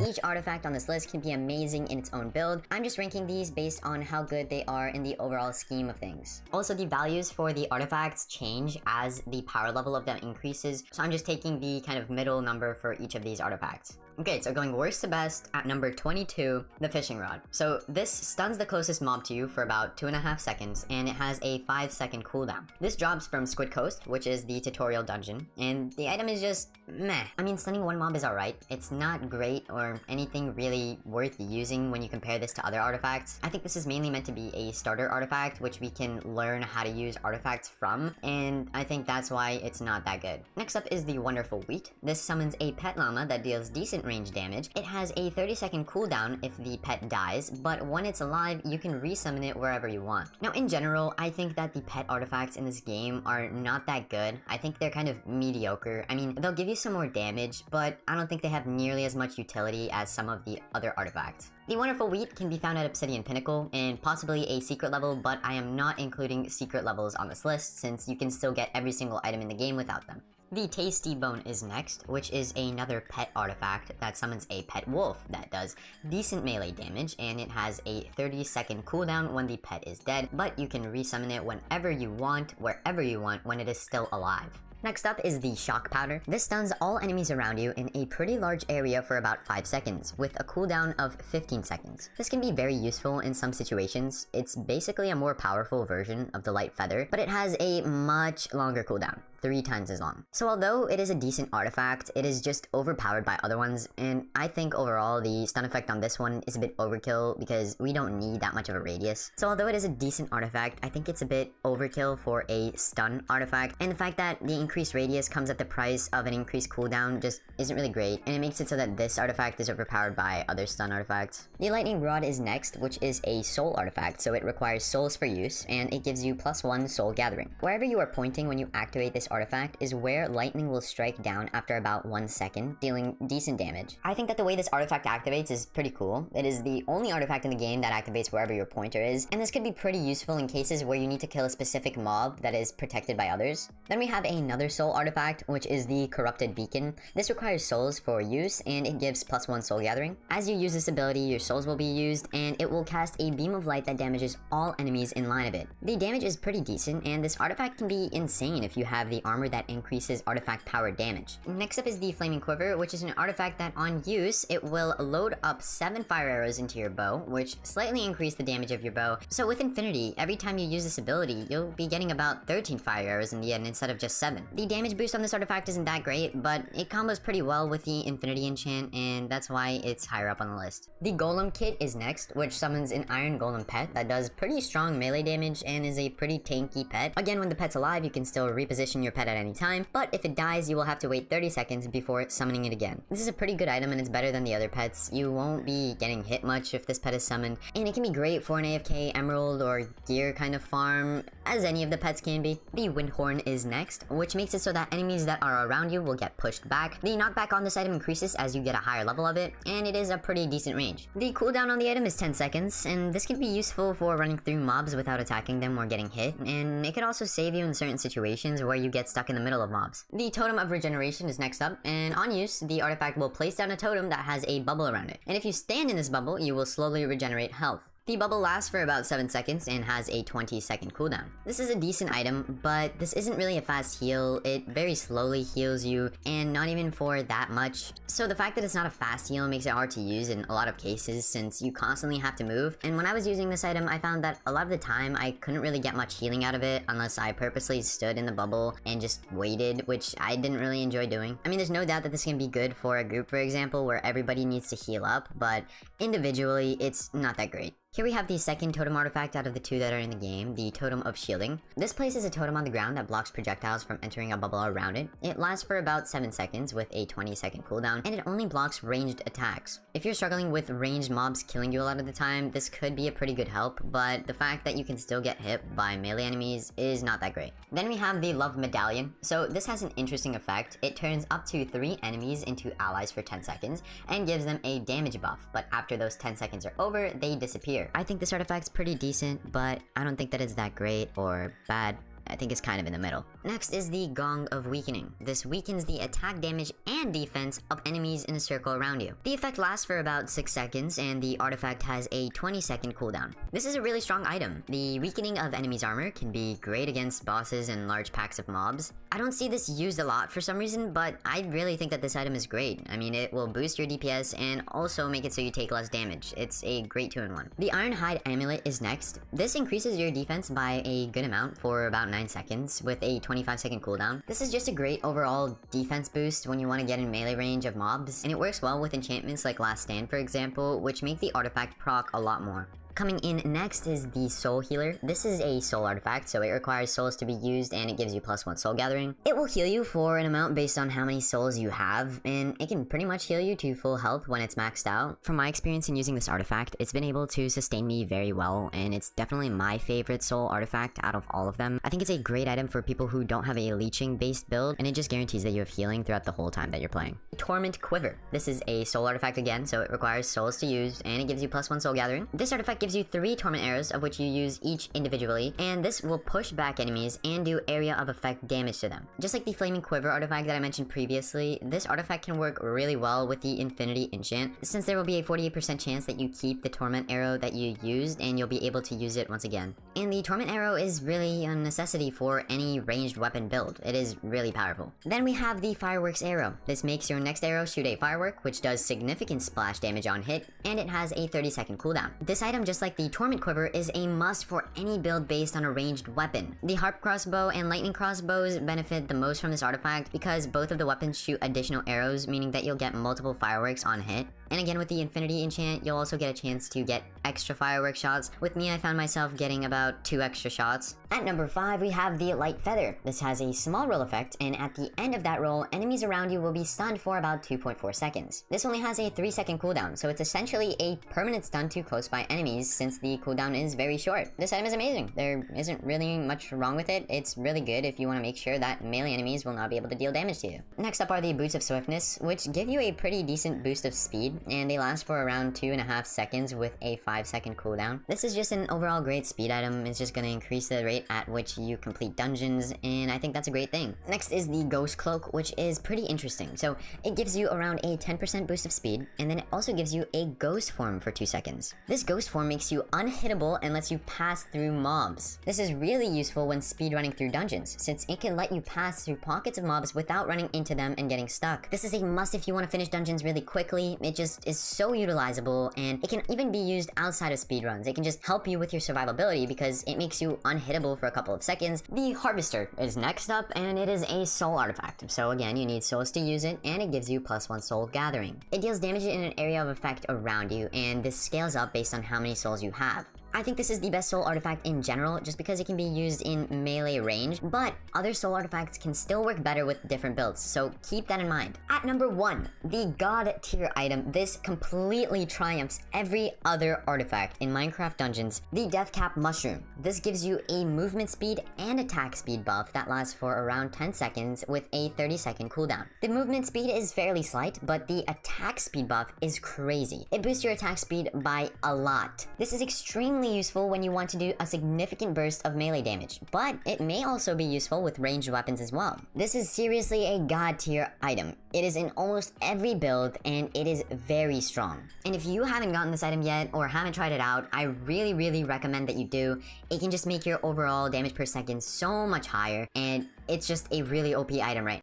each artifact on this list can be amazing in its own build. I'm just ranking these based on how good they are in the overall scheme of things. Also, the values for the artifacts change as the power level of them increases, so I'm just taking the kind of middle number for each of these artifacts. Okay, so going worst to best, at number 22, the fishing rod. So this stuns the closest mob to you for about 2.5 seconds, and it has a 5-second cooldown. This drops from Squid Coast, which is the tutorial dungeon, and the item is just meh. I mean, stunning one mob is alright. It's not great or anything really worth using when you compare this to other artifacts. I think this is mainly meant to be a starter artifact, which we can learn how to use artifacts from, and I think that's why it's not that good. Next up is the Wonderful Wheat. This summons a pet llama that deals decent range damage. It has a 30-second cooldown if the pet dies, but when it's alive, you can resummon it wherever you want. Now, in general, I think that the pet artifacts in this game are not that good. I think they're kind of mediocre. I mean, they'll give you some more damage, but I don't think they have nearly as much utility as some of the other artifacts. The Wonderful Wheat can be found at Obsidian Pinnacle and possibly a secret level, but I am not including secret levels on this list since you can still get every single item in the game without them. The Tasty Bone is next, which is another pet artifact that summons a pet wolf that does decent melee damage, and it has a 30-second cooldown when the pet is dead, but you can resummon it whenever you want, wherever you want, when it is still alive. Next up is the Shock Powder. This stuns all enemies around you in a pretty large area for about 5 seconds, with a cooldown of 15 seconds. This can be very useful in some situations. It's basically a more powerful version of the Light Feather, but it has a much longer cooldown. 3 times as long. So although it is a decent artifact, it is just overpowered by other ones, and I think overall the stun effect on this one is a bit overkill because we don't need that much of a radius. So although it is a decent artifact, I think it's a bit overkill for a stun artifact, and the fact that the increased radius comes at the price of an increased cooldown just isn't really great, and it makes it so that this artifact is overpowered by other stun artifacts. The Lightning Rod is next, which is a soul artifact, so it requires souls for use, and it gives you +1 soul gathering. Wherever you are pointing when you activate this artifact is where lightning will strike down after about 1 second, dealing decent damage. I think that the way this artifact activates is pretty cool. It is the only artifact in the game that activates wherever your pointer is, and this could be pretty useful in cases where you need to kill a specific mob that is protected by others. Then we have another soul artifact, which is the Corrupted Beacon. This requires souls for use, and it gives +1 soul gathering. As you use this ability, your souls will be used, and it will cast a beam of light that damages all enemies in line of it. The damage is pretty decent, and this artifact can be insane if you have the armor that increases artifact power damage. Next up is the Flaming Quiver, which is an artifact that on use, it will load up 7 fire arrows into your bow, which slightly increase the damage of your bow. So with Infinity, every time you use this ability, you'll be getting about 13 fire arrows in the end instead of just 7. The damage boost on this artifact isn't that great, but it combos pretty well with the Infinity enchant, and that's why it's higher up on the list. The Golem Kit is next, which summons an Iron Golem pet that does pretty strong melee damage and is a pretty tanky pet. Again, when the pet's alive, you can still reposition your pet at any time, but if it dies, you will have to wait 30 seconds before summoning it again. This is a pretty good item and it's better than the other pets. You won't be getting hit much if this pet is summoned, and it can be great for an AFK emerald or gear kind of farm, as any of the pets can be. The Windhorn is next, which makes it so that enemies that are around you will get pushed back. The knockback on this item increases as you get a higher level of it, and it is a pretty decent range. The cooldown on the item is 10 seconds, and this can be useful for running through mobs without attacking them or getting hit, and it could also save you in certain situations where you get stuck in the middle of mobs. The Totem of Regeneration is next up, and on use, the artifact will place down a totem that has a bubble around it, and if you stand in this bubble, you will slowly regenerate health. The bubble lasts for about 7 seconds and has a 20-second cooldown. This is a decent item, but this isn't really a fast heal. It very slowly heals you, and not even for that much. So the fact that it's not a fast heal makes it hard to use in a lot of cases since you constantly have to move. And when I was using this item, I found that a lot of the time I couldn't really get much healing out of it unless I purposely stood in the bubble and just waited, which I didn't really enjoy doing. I mean, there's no doubt that this can be good for a group, for example, where everybody needs to heal up, but individually, it's not that great. Here we have the second totem artifact out of the 2 that are in the game, the Totem of Shielding. This places a totem on the ground that blocks projectiles from entering a bubble around it. It lasts for about 7 seconds with a 20-second cooldown, and it only blocks ranged attacks. If you're struggling with ranged mobs killing you a lot of the time, this could be a pretty good help, but the fact that you can still get hit by melee enemies is not that great. Then we have the Love Medallion. So this has an interesting effect. It turns up to 3 enemies into allies for 10 seconds and gives them a damage buff, but after those 10 seconds are over, they disappear. I think this artifact's pretty decent, but I don't think that it's that great or bad. I think it's kind of in the middle. Next is the Gong of Weakening. This weakens the attack damage and defense of enemies in a circle around you. The effect lasts for about 6 seconds, and the artifact has a 20-second cooldown. This is a really strong item. The weakening of enemies' armor can be great against bosses and large packs of mobs. I don't see this used a lot for some reason, but I really think that this item is great. I mean, it will boost your DPS and also make it so you take less damage. It's a great 2-in-1. The Ironhide Amulet is next. This increases your defense by a good amount for about 9 seconds with a 25-second cooldown. This is just a great overall defense boost when you want to get in melee range of mobs, and it works well with enchantments like Last Stand, for example, which make the artifact proc a lot more. Coming in next is the Soul Healer. This is a soul artifact, so it requires souls to be used and it gives you +1 soul gathering. It will heal you for an amount based on how many souls you have, and it can pretty much heal you to full health when it's maxed out. From my experience in using this artifact, it's been able to sustain me very well, and it's definitely my favorite soul artifact out of all of them. I think it's a great item for people who don't have a leeching based build, and it just guarantees that you have healing throughout the whole time that you're playing. Torment Quiver. This is a soul artifact again, so it requires souls to use, and it gives you +1 soul gathering. This artifact gives you 3 torment arrows, of which you use each individually, and this will push back enemies and do area of effect damage to them. Just like the Flaming Quiver artifact that I mentioned previously, this artifact can work really well with the Infinity Enchant, since there will be a 48% chance that you keep the torment arrow that you used, and you'll be able to use it once again. And the torment arrow is really a necessity for any ranged weapon build. It is really powerful. Then we have the Fireworks Arrow. This makes your next arrow shoot a firework, which does significant splash damage on hit, and it has a 30-second cooldown. This item, just like the Torment Quiver, is a must for any build based on a ranged weapon. The Harp Crossbow and Lightning Crossbows benefit the most from this artifact because both of the weapons shoot additional arrows, meaning that you'll get multiple fireworks on hit. And again, with the Infinity Enchant, you'll also get a chance to get extra firework shots. With me, I found myself getting about 2 extra shots. At number 5, we have the Light Feather. This has a small roll effect, and at the end of that roll, enemies around you will be stunned for about 2.4 seconds. This only has a 3-second cooldown, so it's essentially a permanent stun to close by enemies since the cooldown is very short. This item is amazing. There isn't really much wrong with it. It's really good if you want to make sure that melee enemies will not be able to deal damage to you. Next up are the Boots of Swiftness, which give you a pretty decent boost of speed, and they last for around 2.5 seconds with a 5-second cooldown. This is just an overall great speed item. It's just going to increase the rate at which you complete dungeons, and I think that's a great thing. Next is the Ghost Cloak, which is pretty interesting. So it gives you around a 10% boost of speed, and then it also gives you a ghost form for 2 seconds. This ghost form makes you unhittable and lets you pass through mobs. This is really useful when speedrunning through dungeons, since it can let you pass through pockets of mobs without running into them and getting stuck. This is a must if you want to finish dungeons really quickly. It just is so utilizable, and it can even be used outside of speedruns. It can just help you with your survivability because it makes you unhittable for a couple of seconds. The Harvester is next up, and it is a soul artifact. So again, you need souls to use it, and it gives you +1 soul gathering. It deals damage in an area of effect around you, and this scales up based on how many souls you have. I think this is the best soul artifact in general, just because it can be used in melee range, but other soul artifacts can still work better with different builds, so keep that in mind. At number 1, the God tier item. This completely triumphs every other artifact in Minecraft Dungeons, the Deathcap Mushroom. This gives you a movement speed and attack speed buff that lasts for around 10 seconds with a 30-second cooldown. The movement speed is fairly slight, but the attack speed buff is crazy. It boosts your attack speed by a lot. This is extremely useful when you want to do a significant burst of melee damage, but it may also be useful with ranged weapons as well. This is seriously a God tier item. It is in almost every build, and it is very strong. And if you haven't gotten this item yet or haven't tried it out, I really recommend that you do. It can just make your overall damage per second so much higher, and it's just a really OP item right